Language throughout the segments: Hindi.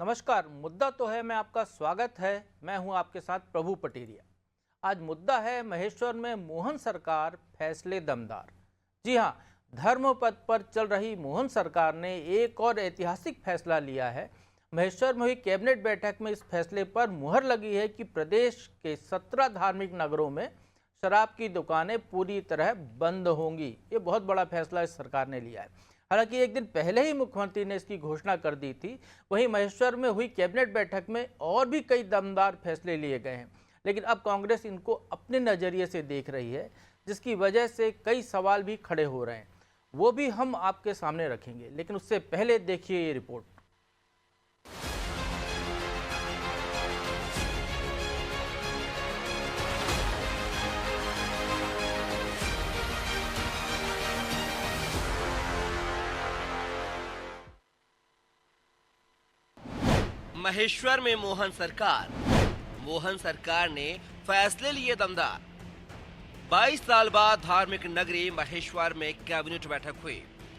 नमस्कार। मुद्दा तो है, मैं आपका स्वागत है। मैं हूं आपके साथ प्रभु पटेरिया। आज मुद्दा है महेश्वर में मोहन सरकार फैसले दमदार। जी हां, धर्म पथ पर चल रही मोहन सरकार ने एक और ऐतिहासिक फैसला लिया है। महेश्वर में हुई कैबिनेट बैठक में इस फैसले पर मुहर लगी है कि प्रदेश के 17 धार्मिक नगरों में शराब की दुकानें पूरी तरह बंद होंगी। ये बहुत बड़ा फैसला इस सरकार ने लिया है। हालांकि एक दिन पहले ही मुख्यमंत्री ने इसकी घोषणा कर दी थी। वहीं महेश्वर में हुई कैबिनेट बैठक में और भी कई दमदार फैसले लिए गए हैं, लेकिन अब कांग्रेस इनको अपने नज़रिए से देख रही है, जिसकी वजह से कई सवाल भी खड़े हो रहे हैं। वो भी हम आपके सामने रखेंगे, लेकिन उससे पहले देखिए ये रिपोर्ट। महेश्वर में मोहन सरकार ने फैसले लिए दमदार। 22 साल बाद धार्मिक नगरी महेश्वर में कैबिनेट बैठक हुई।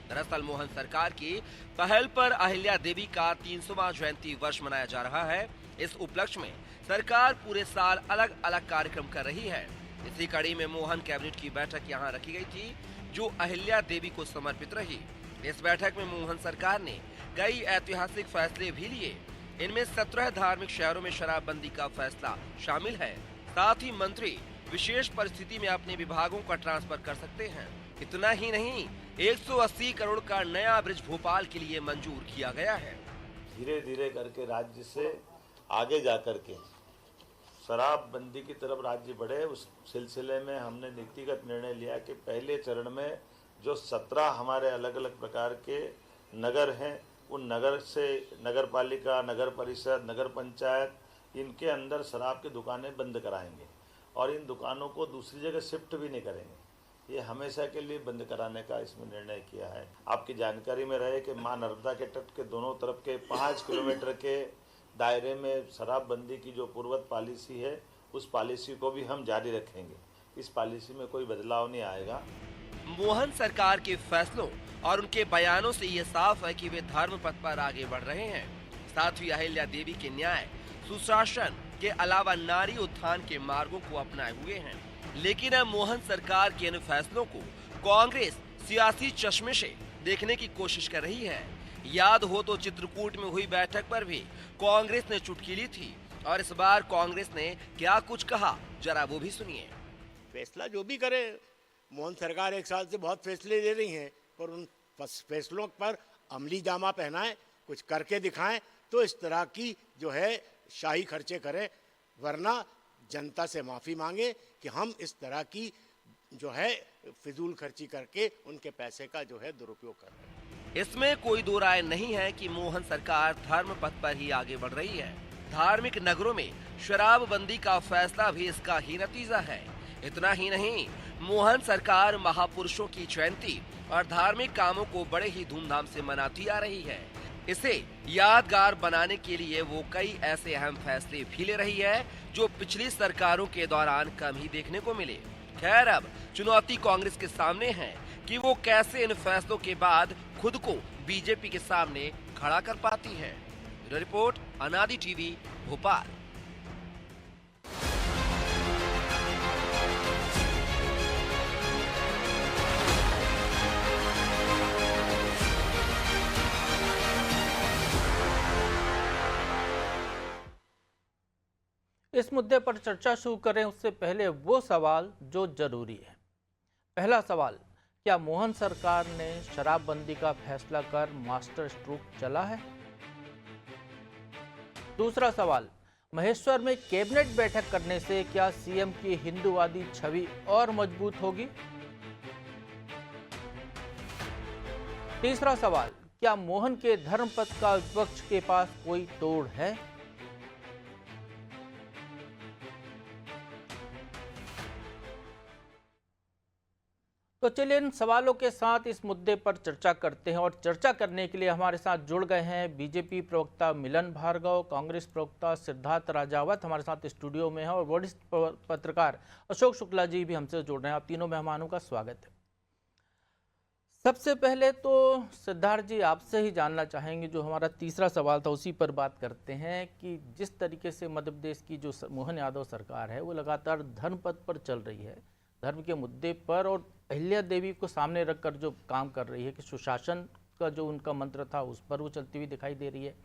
दरअसल मोहन सरकार की पहल पर अहिल्या देवी का 300वां जयंती वर्ष मनाया जा रहा है। इस उपलक्ष्य में सरकार पूरे साल अलग अलग कार्यक्रम कर रही है। इसी कड़ी में मोहन कैबिनेट की बैठक यहां रखी गई थी, जो अहिल्या देवी को समर्पित रही। इस बैठक में मोहन सरकार ने कई ऐतिहासिक फैसले भी लिए। इनमें 17 धार्मिक शहरों में शराबबंदी का फैसला शामिल है। साथ ही मंत्री विशेष परिस्थिति में अपने विभागों का ट्रांसफर कर सकते हैं। इतना ही नहीं, 180 करोड़ का नया ब्रिज भोपाल के लिए मंजूर किया गया है। धीरे धीरे करके राज्य से आगे जा करके शराबबंदी की तरफ राज्य बढ़े, उस सिलसिले में हमने नीतिगत निर्णय लिया कि पहले चरण में जो 17 हमारे अलग अलग प्रकार के नगर हैं, उन नगर से नगर पालिका, नगर परिषद, नगर पंचायत, इनके अंदर शराब की दुकानें बंद कराएंगे और इन दुकानों को दूसरी जगह शिफ्ट भी नहीं करेंगे। ये हमेशा के लिए बंद कराने का इसमें निर्णय किया है। आपकी जानकारी में रहे कि मां नर्मदा के तट के दोनों तरफ के 5 किलोमीटर के दायरे में शराबबंदी की जो पूर्वत पॉलिसी है, उस पॉलिसी को भी हम जारी रखेंगे। इस पॉलिसी में कोई बदलाव नहीं आएगा। मोहन सरकार के फैसलों और उनके बयानों से ये साफ है कि वे धर्म पथ पर आगे बढ़ रहे हैं। साथ ही अहिल्या देवी के न्याय, सुशासन के अलावा नारी उत्थान के मार्गों को अपनाए हुए हैं। लेकिन अब मोहन सरकार के इन फैसलों को कांग्रेस सियासी चश्मे से देखने की कोशिश कर रही है। याद हो तो चित्रकूट में हुई बैठक पर भी कांग्रेस ने चुटकी ली थी, और इस बार कांग्रेस ने क्या कुछ कहा, जरा वो भी सुनिए। फैसला जो भी करे, मोहन सरकार एक साल से बहुत फैसले ले रही हैं, पर उन फैसलों पर अमली जामा पहनाएं, कुछ करके दिखाएं, तो इस तरह की जो है शाही खर्चे करें, वरना जनता से माफ़ी मांगे कि हम इस तरह की जो है फिजूल खर्ची करके उनके पैसे का जो है दुरुपयोग कर रहे हैं। इसमें कोई दो राय नहीं है कि मोहन सरकार धर्म पथ पर ही आगे बढ़ रही है। धार्मिक नगरों में शराबबंदी का फैसला भी इसका ही नतीजा है। इतना ही नहीं, मोहन सरकार महापुरुषों की जयंती और धार्मिक कामों को बड़े ही धूमधाम से मनाती आ रही है। इसे यादगार बनाने के लिए वो कई ऐसे अहम फैसले भी ले रही है, जो पिछली सरकारों के दौरान कम ही देखने को मिले। खैर, अब चुनौती कांग्रेस के सामने है कि वो कैसे इन फैसलों के बाद खुद को बीजेपी के सामने खड़ा कर पाती है। रिपोर्ट, अनादि टीवी, भोपाल। इस मुद्दे पर चर्चा शुरू करें उससे पहले वो सवाल जो जरूरी है। पहला सवाल, क्या मोहन सरकार ने शराबबंदी का फैसला कर मास्टर स्ट्रोक चला है? दूसरा सवाल, महेश्वर में कैबिनेट बैठक करने से क्या सीएम की हिंदूवादी छवि और मजबूत होगी? तीसरा सवाल, क्या मोहन के धर्मपथ का विपक्ष के पास कोई तोड़ है? तो चलिए इन सवालों के साथ इस मुद्दे पर चर्चा करते हैं। और चर्चा करने के लिए हमारे साथ जुड़ गए हैं बीजेपी प्रवक्ता मिलन भार्गव, कांग्रेस प्रवक्ता सिद्धार्थ राजावत हमारे साथ स्टूडियो में हैं, और वरिष्ठ पत्रकार अशोक शुक्ला जी भी हमसे जुड़ रहे हैं। आप तीनों मेहमानों का स्वागत है। सबसे पहले तो सिद्धार्थ जी आपसे ही जानना चाहेंगे, जो हमारा तीसरा सवाल था उसी पर बात करते हैं कि जिस तरीके से मध्य प्रदेश की जो मोहन यादव सरकार है वो लगातार धर्म पथ पर चल रही है, धर्म के मुद्दे पर, और अहिल्या देवी को सामने रखकर जो काम कर रही है कि सुशासन का जो उनका मंत्र था उस पर वो चलती हुई दिखाई दे रही है।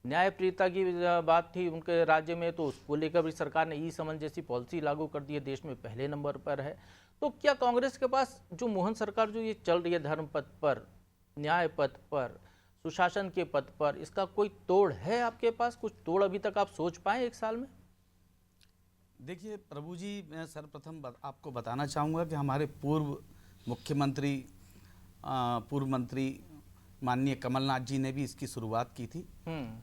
न्यायप्रियता की बात थी उनके राज्य में, तो उसको लेकर भी सरकार ने ई समन जैसी पॉलिसी लागू कर दी है, देश में पहले नंबर पर है। तो क्या कांग्रेस के पास जो मोहन सरकार जो ये चल रही है धर्म पथ पर, न्याय पथ पर, सुशासन के पथ पर, इसका कोई तोड़ है आपके पास? कुछ तोड़ अभी तक आप सोच पाए एक साल में? देखिए प्रभु जी, मैं सर्वप्रथम आपको बताना चाहूँगा कि हमारे पूर्व मुख्यमंत्री पूर्व मंत्री माननीय कमलनाथ जी ने भी इसकी शुरुआत की थी,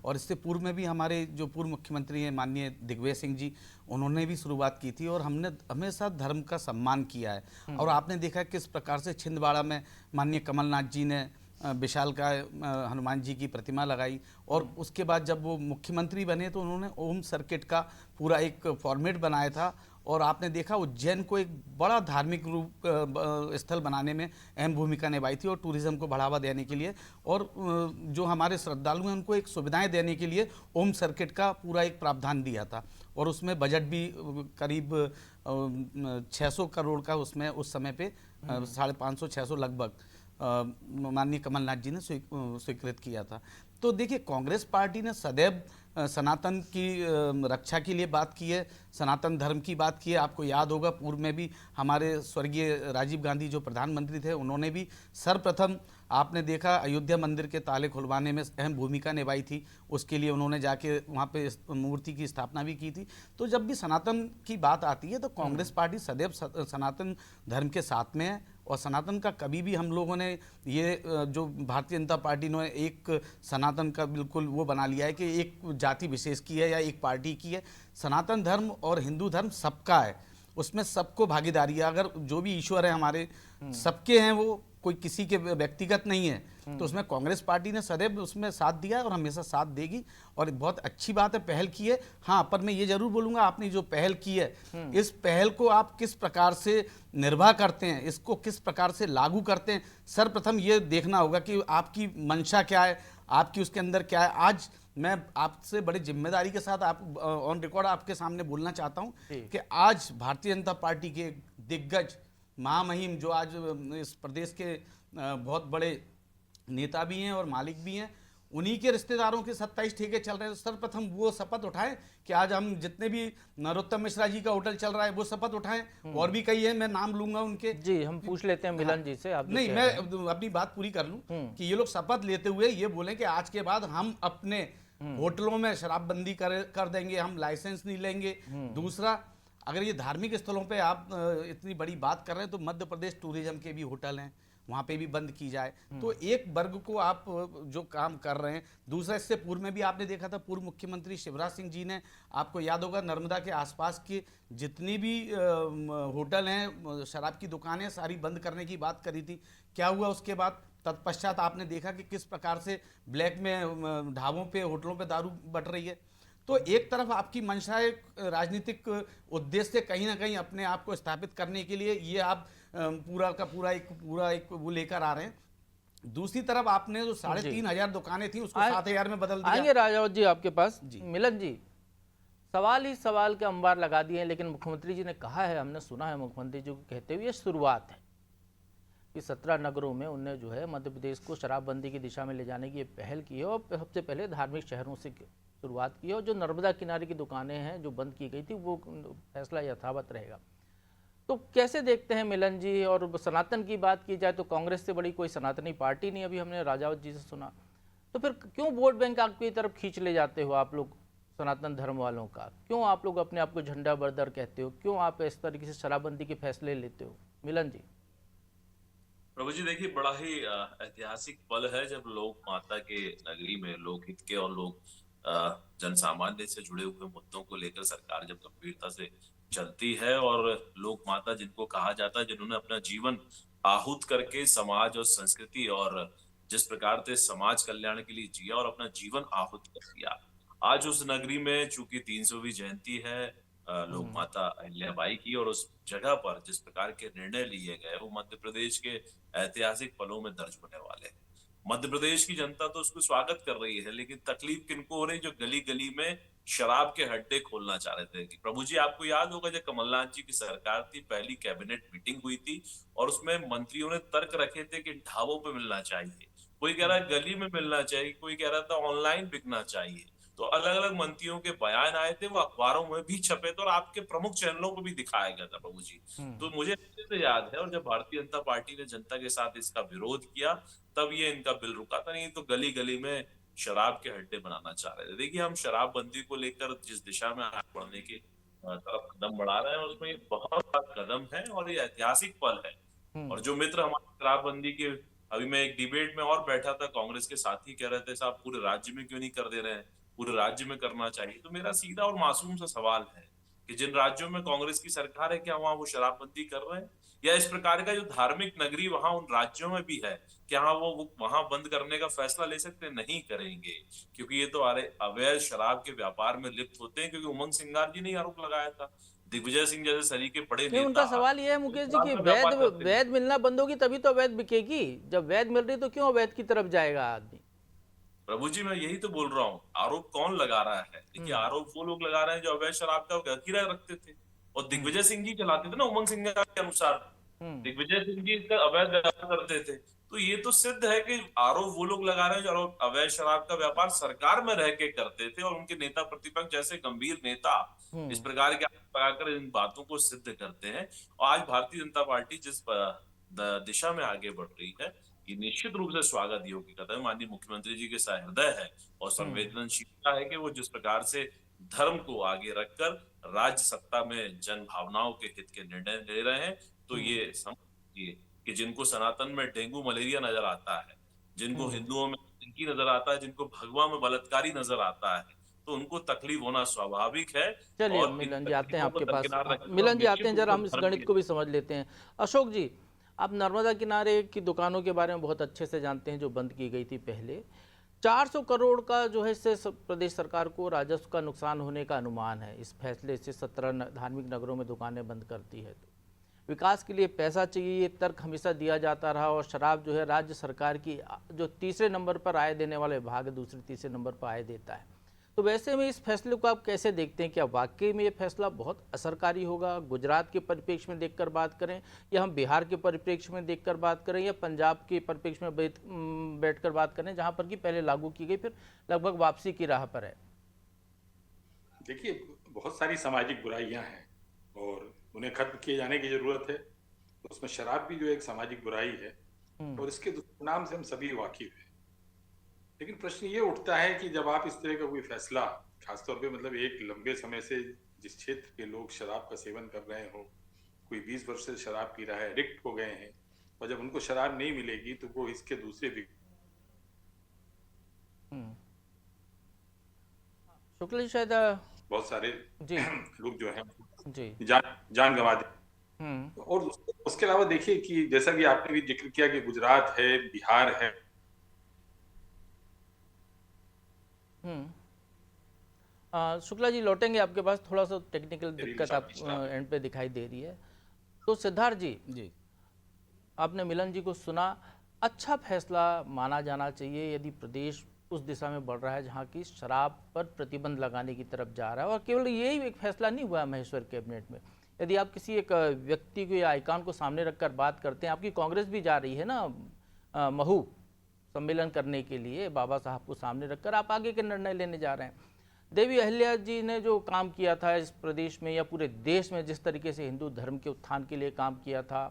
और इससे पूर्व में भी हमारे जो पूर्व मुख्यमंत्री हैं माननीय दिग्विजय सिंह जी, उन्होंने भी शुरुआत की थी, और हमने हमेशा धर्म का सम्मान किया है। और आपने देखा किस प्रकार से छिंदवाड़ा में माननीय कमलनाथ जी ने विशालकाय हनुमान जी की प्रतिमा लगाई, और उसके बाद जब वो मुख्यमंत्री बने तो उन्होंने ओम सर्किट का पूरा एक फॉर्मेट बनाया था, और आपने देखा उज्जैन को एक बड़ा धार्मिक रूप स्थल बनाने में अहम भूमिका निभाई थी, और टूरिज्म को बढ़ावा देने के लिए, और जो हमारे श्रद्धालु हैं उनको एक सुविधाएं देने के लिए ओम सर्किट का पूरा एक प्रावधान दिया था, और उसमें बजट भी करीब 600 करोड़ का उसमें उस समय पे 550-600 लगभग माननीय कमलनाथ जी ने स्वीकृत किया था। तो देखिए कांग्रेस पार्टी ने सदैव सनातन की रक्षा के लिए बात की है, सनातन धर्म की बात की है। आपको याद होगा पूर्व में भी हमारे स्वर्गीय राजीव गांधी जो प्रधानमंत्री थे, उन्होंने भी सर्वप्रथम आपने देखा अयोध्या मंदिर के ताले खुलवाने में अहम भूमिका निभाई थी, उसके लिए उन्होंने जाके वहाँ पे मूर्ति की स्थापना भी की थी। तो जब भी सनातन की बात आती है तो कांग्रेस पार्टी सदैव सनातन धर्म के साथ में है, और सनातन का कभी भी हम लोगों ने ये जो भारतीय जनता पार्टी ने एक सनातन का बिल्कुल वो बना लिया है कि एक जाति विशेष की है या एक पार्टी की है। सनातन धर्म और हिंदू धर्म सबका है, उसमें सबको भागीदारी है। अगर जो भी ईश्वर है हमारे सबके हैं, वो कोई किसी के व्यक्तिगत नहीं है, तो उसमें कांग्रेस पार्टी ने सदैव उसमें साथ दिया है और हमेशा साथ देगी, और बहुत अच्छी बात है, पहल की है। हाँ, पर मैं ये जरूर बोलूँगा, आपने जो पहल की है, इस पहल को आप किस प्रकार से निर्वाह करते हैं, इसको किस प्रकार से लागू करते हैं, सर्वप्रथम ये देखना होगा कि आपकी मंशा क्या है, आपकी उसके अंदर क्या है। आज मैं आपसे बड़ी जिम्मेदारी के साथ आप ऑन रिकॉर्ड आपके सामने बोलना चाहता हूँ कि आज भारतीय जनता पार्टी के दिग्गज महामहिम जो आज इस प्रदेश के बहुत बड़े नेता भी हैं और मालिक भी हैं, उन्हीं के रिश्तेदारों के 27 ठेके चल रहे हैं। सर्वप्रथम वो शपथ उठाएं कि आज हम जितने भी नरोत्तम मिश्रा जी का होटल चल रहा है वो शपथ उठाएं, और भी कई है, मैं नाम लूंगा उनके। जी, हम पूछ लेते हैं मिलन जी से। आप नहीं, मैं अपनी बात पूरी कर लूं कि ये लोग शपथ लेते हुए ये बोलें कि आज के बाद हम अपने होटलों में शराबबंदी कर देंगे, हम लाइसेंस नहीं लेंगे। दूसरा, अगर ये धार्मिक स्थलों पे आप इतनी बड़ी बात कर रहे हैं तो मध्य प्रदेश टूरिज्म के भी होटल हैं, वहाँ पे भी बंद की जाए। तो एक वर्ग को आप जो काम कर रहे हैं। दूसरा, इससे पूर्व में भी आपने देखा था पूर्व मुख्यमंत्री शिवराज सिंह जी ने, आपको याद होगा, नर्मदा के आसपास की जितनी भी होटल हैं, शराब की दुकानें सारी बंद करने की बात करी थी। क्या हुआ उसके बाद? तत्पश्चात आपने देखा कि किस प्रकार से ब्लैक में ढाबों पे, होटलों पे दारू बट रही है। तो एक तरफ आपकी मंशा एक राजनीतिक उद्देश्य से कहीं ना कहीं अपने आप को स्थापित करने के लिए ये आप पूरा का पूरा एक वो लेकर आ रहे हैं। दूसरी तरफ आपने जो 3,500 दुकानें थी उसको 7,000 में बदल दिया। आएंगे राजावत जी आपके पास। मिलन जी, सवाल ही सवाल के अंबार लगा दिए हैं, लेकिन मुख्यमंत्री जी ने कहा है, हमने सुना है मुख्यमंत्री जी को कहते हुए, ये शुरुआत है कि 17 नगरों में उनने जो है मध्य प्रदेश को शराबबंदी की दिशा में ले जाने की पहल की है, और सबसे पहले धार्मिक शहरों से शुरुआत की है, और जो नर्मदा किनारे की दुकानें हैं जो बंद की गई थी वो फैसला यथावत रहेगा। तो कैसे देखते हैं मिलन जी? और सनातन की बात की जाए तो कांग्रेस से बड़ी कोई सनातनी पार्टी नहीं, अभी हमने राजावत जी से सुना। तो फिर क्यों वोट बैंक आपकी तरफ खींच ले जाते हो आप लोग सनातन धर्म वालों का? क्यों आप लोग अपने आप को झंडा बरदर कहते हो? क्यों आप इस तरीके से शराबबंदी के फैसले लेते हो? मिलन जी। प्रभु जी, देखिए, बड़ा ही ऐतिहासिक पल है जब लोक माता के नगरी में लोकहित के और लोग जन सामान्य से जुड़े हुए मुद्दों को लेकर सरकार जब गंभीरता से चलती है, और लोक माता जिनको कहा जाता है, जिन्होंने अपना जीवन आहूत करके समाज और संस्कृति और जिस प्रकार से समाज कल्याण के लिए जिया और अपना जीवन आहूत कर दिया, आज उस नगरी में चूंकि 300वीं जयंती है, लोक माता अहिल्याबाई की, और उस जगह पर जिस प्रकार के निर्णय लिए गए वो मध्य प्रदेश के ऐतिहासिक पलों में दर्ज होने वाले हैं। मध्य प्रदेश की जनता तो उसको स्वागत कर रही है, लेकिन तकलीफ किनको हो रही, जो गली गली में शराब के हड्डे खोलना चाह रहे थे। कि प्रभु जी, आपको याद होगा जब कमलनाथ जी की सरकार थी, पहली कैबिनेट मीटिंग हुई थी और उसमें मंत्रियों ने तर्क रखे थे कि ढाबों पे मिलना चाहिए, कोई कह रहा है गली में मिलना चाहिए, कोई कह रहा था ऑनलाइन बिकना चाहिए। तो अलग अलग मंत्रियों के बयान आए थे, वो अखबारों में भी छपे थे और आपके प्रमुख चैनलों को भी दिखाया गया था प्रभु जी। तो मुझे अच्छे से याद है, और जब भारतीय जनता पार्टी ने जनता के साथ इसका विरोध किया तब ये इनका बिल रुका था, नहीं तो गली गली में शराब के हड्डे बनाना चाह रहे थे। देखिए, हम शराबबंदी को लेकर जिस दिशा में आगे बढ़ने की तरफ कदम बढ़ा रहे हैं, उसमें ये बहुत बड़ा कदम है और ये ऐतिहासिक पल है। और जो मित्र हमारे शराबबंदी के, अभी मैं एक डिबेट में और बैठा था, कांग्रेस के साथी कह रहे थे साहब पूरे राज्य में क्यों नहीं कर दे रहे हैं, पूरे राज्य में करना चाहिए। तो मेरा सीधा और मासूम सा सवाल है कि जिन राज्यों में कांग्रेस की सरकार है, क्या वहां वो शराबबंदी कर रहे हैं, या इस प्रकार का जो धार्मिक नगरी वहां उन राज्यों में भी है, क्या वो वहां बंद करने का फैसला ले सकते हैं? नहीं करेंगे, क्योंकि ये तो अवैध शराब के व्यापार में लिप्त होते हैं। क्योंकि उमंग सिंगार जी ने आरोप लगाया था, दिग्विजय सिंह जैसे सरीके बड़े नहीं, नेता उनका सवाल ये है मुकेश जी कि शराब का वैध व्यापार करते हैं। वैध मिलना बंद होगी तभी तो अवैध बिकेगी। जब वैध मिल रही तो क्यों अवैध की तरफ जाएगा आदमी? प्रभु जी, मैं यही तो बोल रहा हूँ, आरोप कौन लगा रहा है? देखिए, आरोप वो लोग लगा रहे हैं जो अवैध शराब का गठीरा रखते थे, और दिग्विजय सिंह जी चलाते थे ना उमंग सिंह के अनुसार। दिग्विजय सिंह जी इसका अवैध व्यापार करते थे। तो ये तो सिद्ध है कि आरोप वो लोग लगा रहे हैं जो अवैध शराब का व्यापार सरकार में रह के करते थे, और उनके नेता प्रतिपक्ष जैसे गंभीर नेता इस प्रकार के आरोप लगाकर इन बातों को सिद्ध करते हैं। और आज भारतीय जनता पार्टी जिस दिशा में आगे बढ़ रही है, ये निश्चित रूप से स्वागत योग्य कदम है। माननीय मुख्यमंत्री जी के सहृदय है और संवेदनशीलता है कि वो जिस प्रकार से धर्म को आगे रखकर राज्य सत्ता में जन भावनाओं के हित के निर्णय ले रहे हैं। तो ये समझिए कि जिनको सनातन में डेंगू मलेरिया नजर आता है, जिनको हिंदुओं में आतंकी नजर आता है, जिनको भगवा में बलात्कारी नजर आता है, तो उनको तकलीफ होना स्वाभाविक है। चलिए और इन मिलन जी आते हैं तकलीफों को आपके पास। दरकिनार रखकर मिलन जी आते हैं, निश्चित जरा रूप हम से इस धर्म गणित के को भी समझ लेते हैं। अशोक जी, आप नर्मदा किनारे की दुकानों के बारे में बहुत अच्छे से जानते हैं, जो बंद की गई थी पहले। 400 करोड़ का जो है इससे प्रदेश सरकार को राजस्व का नुकसान होने का अनुमान है इस फैसले से। 17 धार्मिक नगरों में दुकानें बंद करती है तो विकास के लिए पैसा चाहिए, ये तर्क हमेशा दिया जाता रहा। और शराब जो है राज्य सरकार की जो तीसरे नंबर पर आय देने वाले विभाग है, दूसरे तीसरे नंबर पर आय देता है। तो वैसे में इस फैसले को आप कैसे देखते हैं? क्या वाकई में ये फैसला बहुत असरकारी होगा? गुजरात के परिप्रेक्ष्य में देखकर बात करें, या हम बिहार के परिप्रेक्ष्य में देखकर बात करें, या पंजाब के परिप्रेक्ष्य में बैठकर बात करें, जहां पर कि पहले लागू की गई फिर लगभग वापसी की राह पर है? देखिए, बहुत सारी सामाजिक बुराइयां हैं और उन्हें खत्म किए जाने की जरूरत है। तो उसमें शराब भी जो एक सामाजिक बुराई है और इसके दुष्परिणाम से हम सभी वाकिफ हैं। लेकिन प्रश्न ये उठता है कि जब आप इस तरह का कोई फैसला, खासतौर पे मतलब एक लंबे समय से जिस क्षेत्र के लोग शराब का सेवन कर रहे हो, कोई 20 वर्ष से शराब पी रहा है, एडिक्ट हो गए हैं, और जब उनको शराब नहीं मिलेगी तो वो इसके दूसरे शुक्ला जी शायद बहुत सारे जी लोग जो हैं जी जान गंवा दे। और उसके अलावा देखिए कि जैसा कि आपने भी जिक्र किया कि गुजरात है, बिहार है। शुक्ला जी लौटेंगे आपके पास, थोड़ा सा टेक्निकल दिक्कत आप एंड पे दिखाई दे रही है। तो सिद्धार्थ जी, आपने मिलन जी को सुना। अच्छा फैसला माना जाना चाहिए यदि प्रदेश उस दिशा में बढ़ रहा है जहां की शराब पर प्रतिबंध लगाने की तरफ जा रहा है। और केवल यही एक फैसला नहीं हुआ महेश्वर कैबिनेट में। यदि आप किसी एक व्यक्ति को या आइकॉन को सामने रखकर बात करते हैं, आपकी कांग्रेस भी जा रही है ना महू सम्मेलन करने के लिए, बाबा साहब को सामने रखकर आप आगे के निर्णय लेने जा रहे हैं। देवी अहिल्या जी ने जो काम किया था इस प्रदेश में या पूरे देश में, जिस तरीके से हिंदू धर्म के उत्थान के लिए काम किया था,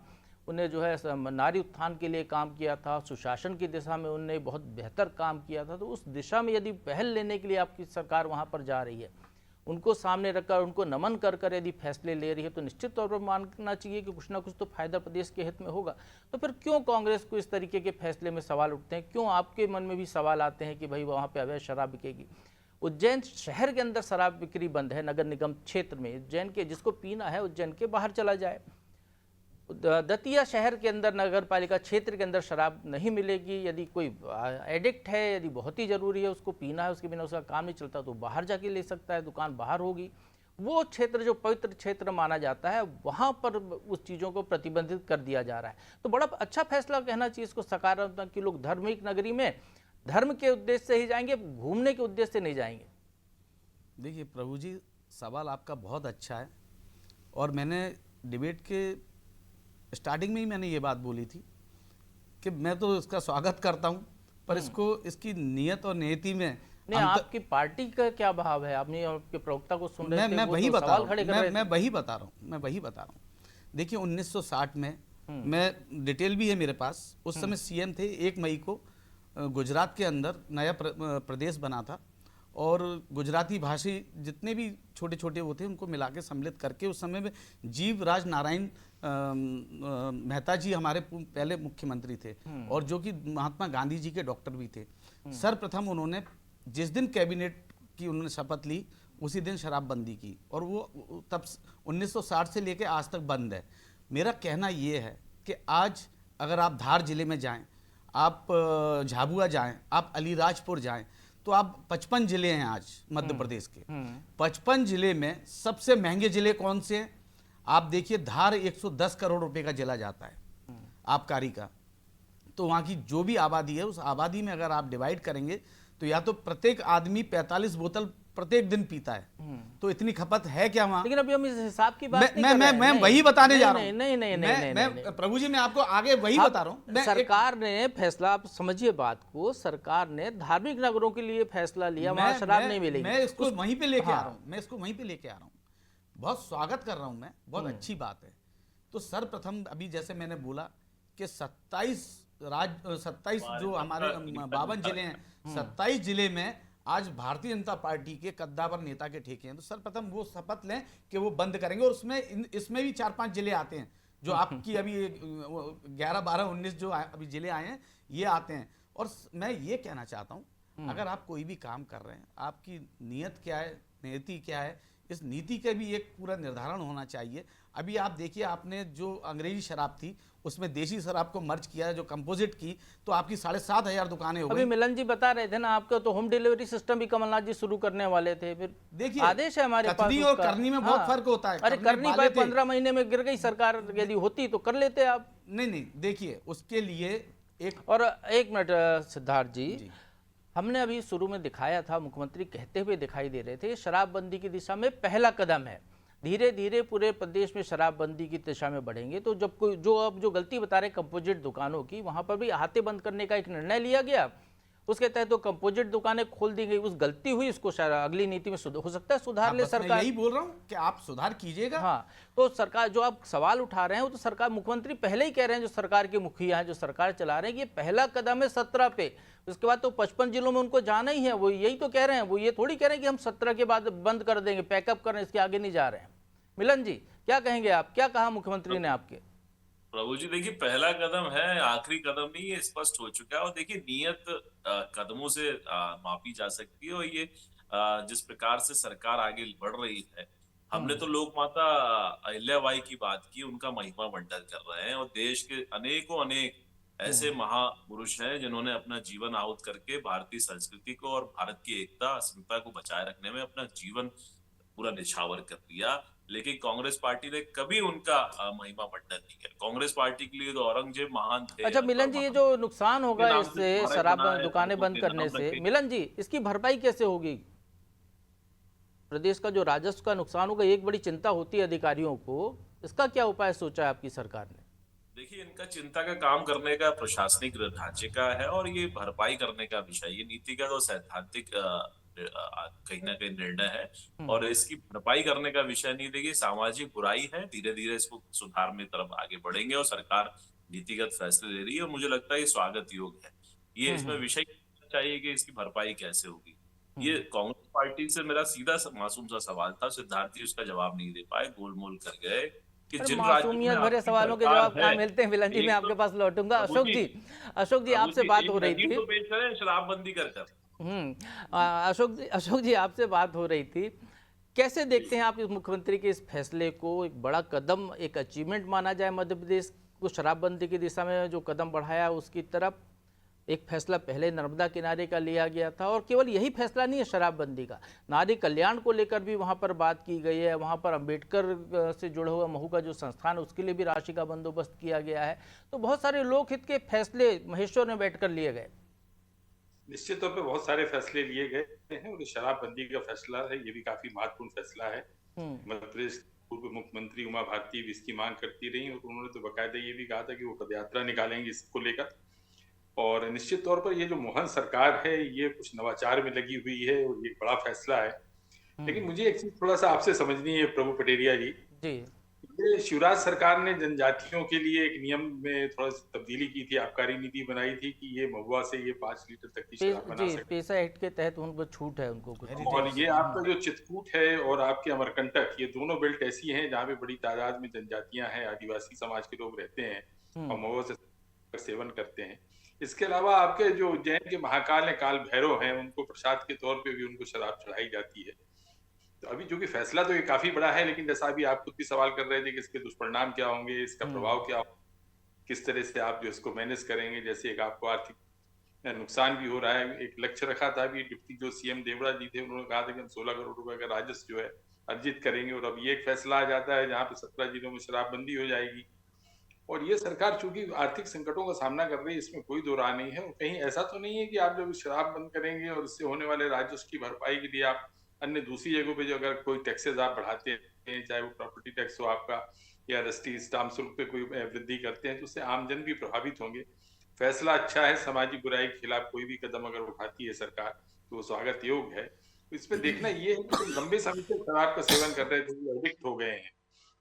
उन्हें जो है नारी उत्थान के लिए काम किया था, सुशासन की दिशा में उन्होंने बहुत बेहतर काम किया था। तो उस दिशा में यदि पहल लेने के लिए आपकी सरकार वहाँ पर जा रही है, उनको सामने रखकर उनको नमन कर कर यदि फैसले ले रही है, तो निश्चित तौर पर मानना चाहिए कि कुछ ना कुछ तो फायदा प्रदेश के हित में होगा। तो फिर क्यों कांग्रेस को इस तरीके के फैसले में सवाल उठते हैं? क्यों आपके मन में भी सवाल आते हैं कि भाई वहाँ पे अवैध शराब बिकेगी? उज्जैन शहर के अंदर शराब बिक्री बंद है, नगर निगम क्षेत्र में। उज्जैन के जिसको पीना है उज्जैन के बाहर चला जाए। दतिया शहर के अंदर नगर पालिका क्षेत्र के अंदर शराब नहीं मिलेगी। यदि कोई एडिक्ट है, यदि बहुत ही ज़रूरी है, उसको पीना है, उसके बिना उसका काम नहीं चलता, तो बाहर जाके ले सकता है, दुकान बाहर होगी। वो क्षेत्र जो पवित्र क्षेत्र माना जाता है वहाँ पर उस चीज़ों को प्रतिबंधित कर दिया जा रहा है। तो बड़ा अच्छा फैसला कहना चाहिए इसको सकारात्मक, कि लोग धार्मिक नगरी में धर्म के उद्देश्य से ही जाएंगे, घूमने के उद्देश्य से नहीं जाएंगे। देखिए प्रभु जी, सवाल आपका बहुत अच्छा है और मैंने डिबेट के स्टार्टिंग में ही मैंने ये बात बोली थी कि मैं तो इसका स्वागत करता हूँ, पर इसको इसकी नियत और नियति में नहीं, आपकी पार्टी का क्या भाव है? आपने आपके प्रवक्ता को सुन रहे थे, मैं वो वही तो बता सवाल रहा खड़े हूँ, कर रहे थे। मैं वही बता रहा हूँ। देखिए 1960 में मैं डिटेल भी है मेरे पास, उस समय सीएम थे। 1 मई को गुजरात के अंदर नया प्रदेश बना था और गुजराती भाषी जितने भी छोटे छोटे वो थे उनको मिला के सम्मिलित करके, उस समय में जीवराज नारायण मेहता जी हमारे पहले मुख्यमंत्री थे और जो कि महात्मा गांधी जी के डॉक्टर भी थे। सर्वप्रथम उन्होंने जिस दिन कैबिनेट की उन्होंने शपथ ली उसी दिन शराबबंदी की और वो तब 1960 से लेकर आज तक बंद है। मेरा कहना ये है कि आज अगर आप धार जिले में जाएं, आप झाबुआ जाएं, आप अलीराजपुर जाएं, तो आप 55 जिले हैं आज मध्य प्रदेश के। 55 जिले में सबसे महंगे जिले कौन से हैं? आप देखिए, धार 110 करोड़ रुपए का जिला जाता है आबकारी का। तो वहाँ की जो भी आबादी है, उस आबादी में अगर आप डिवाइड करेंगे तो या तो प्रत्येक आदमी 45 बोतल प्रत्येक दिन पीता है, तो इतनी खपत है क्या वहाँ? लेकिन अभी हम इस हिसाब की बात नहीं कर रहे हैं। मैं वही बताने जा रहा हूँ। नहीं, प्रभु जी मैं आपको आगे वही बता रहा हूँ। सरकार ने फैसला, आप समझिए बात को, सरकार ने धार्मिक नगरों के लिए फैसला लिया, वहां शराब नहीं मिलेगी। मैं इसको वहीं पे लेके आ रहा हूँ, बहुत स्वागत कर रहा हूँ मैं, बहुत अच्छी बात है। तो सर्वप्रथम अभी जैसे मैंने बोला कि 27 जो हमारे 52 जिले हैं, 27 जिले में आज भारतीय जनता पार्टी के कद्दावर नेता के ठेके हैं। तो सर्वप्रथम वो शपथ लें कि वो बंद करेंगे और इसमें भी 4-5 जिले आते हैं जो आपकी अभी 11, 12, 19 जो अभी जिले आए हैं, ये आते हैं। और मैं ये कहना चाहता हूँ, अगर आप कोई भी काम कर रहे हैं, आपकी नियत क्या है, नीति क्या है, इस नीति का भी एक पूरा निर्धारण होना चाहिए। अभी आप देखिए, आपने जो अंग्रेजी शराब थी उसमें देशी शराब को मर्ज किया, जो कंपोजिट की, तो आपकी 7,500 दुकानें हो गई। अभी मिलन जी बता रहे थे ना आपका, तो होम डिलीवरी सिस्टम भी कमलनाथ जी शुरू करने वाले थे। फिर देखिए, आदेश है हमारे पास और करनी में बहुत फर्क होता है। अरे करनी पाए 15 महीने में गिर गई सरकार, यदि होती तो कर लेते आप। नहीं, देखिए उसके लिए और एक मिनट सिद्धार्थ जी, हमने अभी शुरू में दिखाया था, मुख्यमंत्री कहते हुए दिखाई दे रहे थे, शराबबंदी की दिशा में पहला कदम है, धीरे धीरे पूरे प्रदेश में शराबबंदी की दिशा में बढ़ेंगे। तो जब कोई जो गलती बता रहे कंपोजिट दुकानों की, वहां पर भी अहाते बंद करने का एक निर्णय लिया गया, उसके तहत तो कंपोजिट दुकानें खोल दी गई। उस गलती हुई, इसको अगली नीति में हो सकता है सुधार ले सरकार। यही बोल रहा हूँ कि आप सुधार कीजिएगा। हाँ, तो सरकार जो आप सवाल उठा रहे हैं वो तो सरकार, मुख्यमंत्री पहले ही कह रहे हैं, जो सरकार के मुखिया हैं, जो सरकार चला रहे हैं, कि ये पहला कदम है 17 पे, उसके बाद तो 55 जिलों में उनको जाना ही है। वो यही तो कह रहे हैं, वो ये थोड़ी कह रहे हैं कि हम 17 के बाद बंद कर देंगे, पैकअप कर रहे हैं, इसके आगे नहीं जा रहे हैं। मिलन जी क्या कहेंगे आप, क्या कहा मुख्यमंत्री ने आपके? प्रभु जी देखिए, पहला कदम है, आखिरी कदम नहीं, ये स्पष्ट हो चुका है। और देखिए, नियत कदमों से मापी जा सकती है। और ये जिस प्रकार से सरकार आगे बढ़ रही है, हमने तो लोक माता अहिल्याबाई की बात की, उनका महिमा मंडन कर रहे हैं। और देश के अनेक ऐसे महापुरुष हैं जिन्होंने अपना जीवन आहुत करके भारतीय संस्कृति को और भारत की एकता, अस्मिता को बचाए रखने में अपना जीवन पूरा निछावर कर दिया। लेकिन कांग्रेस पार्टी ने कभी उनका महिमा मंडन नहीं किया। कांग्रेस पार्टी के लिए तो औरंगजेब महान थे। अच्छा मिलन जी, ये जो नुकसान होगा इससे, शराब दुकानें बंद करने से, मिलन जी इसकी भरपाई कैसे होगी? प्रदेश का जो राजस्व का नुकसान होगा, एक बड़ी चिंता होती है अधिकारियों को, इसका क्या उपाय सोचा है आपकी सरकार ने? देखिए, इनका चिंता का काम करने का प्रशासनिक ढांचे का है और ये भरपाई करने का विषय, ये नीतिगत और सैद्धांतिक कहीं ना कहीं निर्णय है और इसकी भरपाई करने का विषय नहीं। देखिए, सामाजिक बुराई है, धीरे धीरे इसको सुधार में तरफ आगे बढ़ेंगे और सरकार नीतिगत फैसले ले रही है और मुझे लगता है ये स्वागत योग्य है। ये इसमें विषय चाहिए कि इसकी भरपाई कैसे होगी। ये कांग्रेस पार्टी से मेरा सीधा मासूम सा सवाल था, सिद्धार्थ जी उसका जवाब नहीं दे पाए, गोलमोल कर गए कि जिन मासूमियत भरे सवालों के जवाब कहाँ मिलते हैं। मिलन जी मैं आपके पास लौटूंगा। अशोक जी आपसे बात हो रही थी, शराबबंदी कर अशोक जी आपसे बात हो रही थी, कैसे देखते हैं आप इस मुख्यमंत्री के इस फैसले को? एक बड़ा कदम, एक अचीवमेंट माना जाए मध्य प्रदेश को शराबबंदी की दिशा में जो कदम बढ़ाया उसकी तरफ, एक फैसला पहले नर्मदा किनारे का लिया गया था, और केवल यही फैसला नहीं है शराबबंदी का, नारी कल्याण को लेकर भी वहाँ पर बात की गई है। वहाँ पर अंबेडकर से जुड़ा हुआ महू का जो संस्थान है उसके लिए भी राशि का बंदोबस्त किया गया है। तो बहुत सारे लोकहित के फैसले महेश्वर में बैठकर लिए गए। निश्चित तौर पे बहुत सारे फैसले लिए गए हैं और शराबबंदी का फैसला है, ये भी काफी महत्वपूर्ण फैसला है। मध्य प्रदेश पूर्व मुख्यमंत्री उमा भारती भी इसकी मांग करती रही और उन्होंने तो बकायदा ये भी कहा था कि वो पदयात्रा निकालेंगे इसको लेकर। और निश्चित तौर पर ये जो मोहन सरकार है ये कुछ नवाचार में लगी हुई है और ये बड़ा फैसला है। लेकिन मुझे एक चीज थोड़ा सा आपसे समझनी है प्रभु पटेरिया जी, ये शिवराज सरकार ने जनजातियों के लिए एक नियम में थोड़ा सा तब्दीली की थी, आबकारी नीति बनाई थी कि ये महुआ से ये 5 लीटर तक की शराब बना सकते। पेशा एक्ट के तहत उनको छूट है उनको कुछ। और ये आपका जो चित्रकूट है और आपके अमरकंटक, ये दोनों बेल्ट ऐसी हैं जहाँ पे बड़ी तादाद में जनजातियां हैं, आदिवासी समाज के लोग रहते हैं और महुआ से सेवन करते हैं। इसके अलावा आपके जो उज्जैन के महाकाल है, काल भैरव हैं, उनको प्रसाद के तौर पे भी उनको शराब चढ़ाई जाती है। तो अभी जो कि फैसला तो ये काफी बड़ा है, लेकिन जैसा अभी आप खुद भी सवाल कर रहे थे कि इसके दुष्परिणाम क्या होंगे, इसका प्रभाव क्या होगा, किस तरह से आप जो इसको मैनेज करेंगे। जैसे एक आपको आर्थिक नुकसान भी हो रहा है। एक लक्ष्य रखा था अभी डिप्टी जो सीएम देवराज जी थे, उन्होंने कहा था कि हम 16 करोड़ रुपए का राजस्व जो है अर्जित करेंगे, और अब ये एक फैसला आ जाता है जहाँ पे 17 जिलों में शराबबंदी हो जाएगी। और ये सरकार चूंकि आर्थिक संकटों का सामना कर रही है, इसमें कोई दो राह नहीं है। और कहीं ऐसा तो नहीं है कि आप जब शराब बंद करेंगे और इससे होने वाले राजस्व की भरपाई के लिए आप अन्य दूसरी जगहों पे जो अगर कोई टैक्सेस आप बढ़ाते हैं, चाहे वो प्रॉपर्टी टैक्स हो आपका या रस्टी स्टाम्प शुल्क पे कोई वृद्धि करते हैं, तो उससे आमजन भी प्रभावित होंगे। फैसला अच्छा है, सामाजिक बुराई के खिलाफ कोई भी कदम अगर उठाती है सरकार तो वो स्वागत योग्य है। तो इसमें देखना ये है कि लंबे समय से शराब का सेवन कर रहे थे, एडिक्ट हो गए हैं,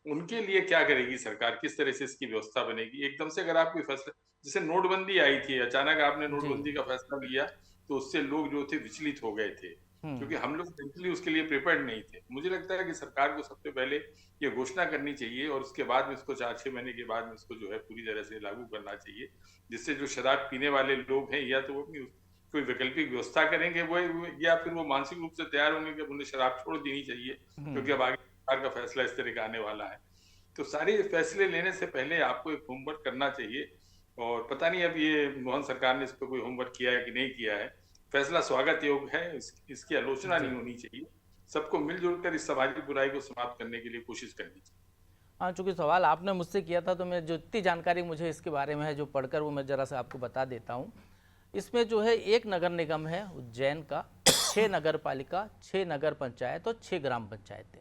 उनके लिए क्या करेगी सरकार, किस तरह से इसकी व्यवस्था बनेगी। एकदम से अगर आप कोई फैसला, जैसे नोटबंदी आई थी, अचानक आपने नोटबंदी का फैसला लिया तो उससे लोग जो थे विचलित हो गए थे, क्योंकि हम लोग मेंटली उसके लिए प्रिपेयर्ड नहीं थे। मुझे लगता है कि सरकार को सबसे पहले ये घोषणा करनी चाहिए और उसके बाद में इसको 4-6 महीने के बाद में इसको जो है पूरी तरह से लागू करना चाहिए, जिससे जो शराब पीने वाले लोग हैं या तो वो अपनी कोई वैकल्पिक व्यवस्था करेंगे वो, या फिर वो मानसिक रूप से तैयार होंगे कि उन्हें शराब छोड़ देनी चाहिए, क्योंकि अब आगे सरकार का फैसला इस तरह का आने वाला है। तो सारे फैसले लेने से पहले आपको एक होमवर्क करना चाहिए, और पता नहीं अब ये मोहन सरकार ने इस पर कोई होमवर्क किया है कि नहीं किया है। फैसला स्वागत योग्य है, इसकी आलोचना नहीं होनी चाहिए। सबको मिलजुल कर इस सामाजिक बुराई को समाप्त करने के लिए कोशिश करनी चाहिए। हाँ, चूंकि सवाल आपने मुझसे किया था तो मैं जो इतनी जानकारी मुझे इसके बारे में है जो पढ़कर वो मैं जरा सा आपको बता देता हूँ। इसमें जो है 1 नगर निगम है उज्जैन का, 6 नगर पालिका, 6 नगर पंचायत और 6 ग्राम पंचायतें।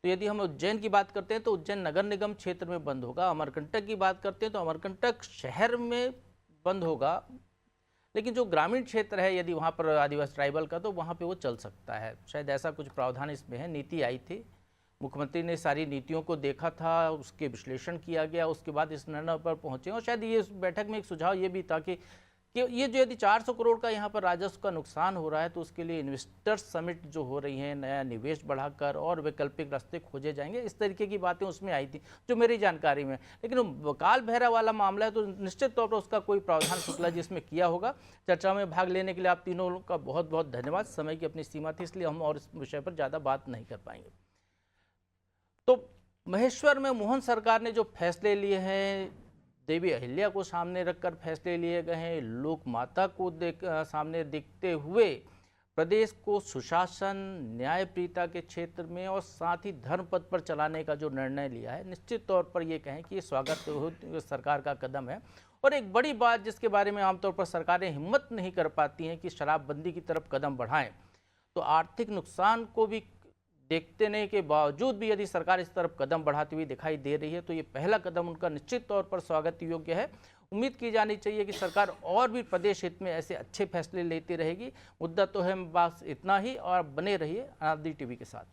तो यदि हम उज्जैन की बात करते हैं तो उज्जैन नगर निगम क्षेत्र में बंद होगा। अमरकंटक की बात करते हैं तो अमरकंटक शहर में बंद होगा, लेकिन जो ग्रामीण क्षेत्र है यदि वहाँ पर आदिवासी ट्राइबल का तो वहाँ पे वो चल सकता है। शायद ऐसा कुछ प्रावधान इसमें है। नीति आई थी, मुख्यमंत्री ने सारी नीतियों को देखा था, उसके विश्लेषण किया गया, उसके बाद इस निर्णय पर पहुँचे। और शायद ये बैठक में एक सुझाव ये भी था कि ये जो यदि 400 करोड़ का यहाँ पर राजस्व का नुकसान हो रहा है तो उसके लिए इन्वेस्टर्स समिट जो हो रही है, नया निवेश बढ़ाकर और वैकल्पिक रास्ते खोजे जाएंगे, इस तरीके की बातें उसमें आई थी जो मेरी जानकारी में। लेकिन काल भैरव वाला मामला है तो निश्चित तौर पर उसका कोई प्रावधान शुक्ला जी इसमें किया होगा। चर्चा में भाग लेने के लिए आप तीनों का बहुत बहुत धन्यवाद। समय की अपनी सीमा थी इसलिए हम और इस विषय पर ज़्यादा बात नहीं कर पाएंगे। तो महेश्वर में मोहन सरकार ने जो फैसले लिए हैं, देवी अहिल्या को सामने रखकर फैसले लिए गए हैं, लोक माता को सामने देखते हुए प्रदेश को सुशासन, न्यायप्रियता के क्षेत्र में और साथ ही धर्म पथ पर चलाने का जो निर्णय लिया है, निश्चित तौर पर ये कहें कि ये स्वागत सरकार का कदम है। और एक बड़ी बात जिसके बारे में आमतौर पर सरकारें हिम्मत नहीं कर पाती हैं कि शराबबंदी की तरफ कदम बढ़ाएं, तो आर्थिक नुकसान को भी देखने के बावजूद भी यदि सरकार इस तरफ कदम बढ़ाती हुई दिखाई दे रही है तो ये पहला कदम उनका निश्चित तौर पर स्वागत योग्य है। उम्मीद की जानी चाहिए कि सरकार और भी प्रदेश हित में ऐसे अच्छे फैसले लेती रहेगी। मुद्दा तो है बस इतना ही, और बने रहिए अनादि टीवी के साथ।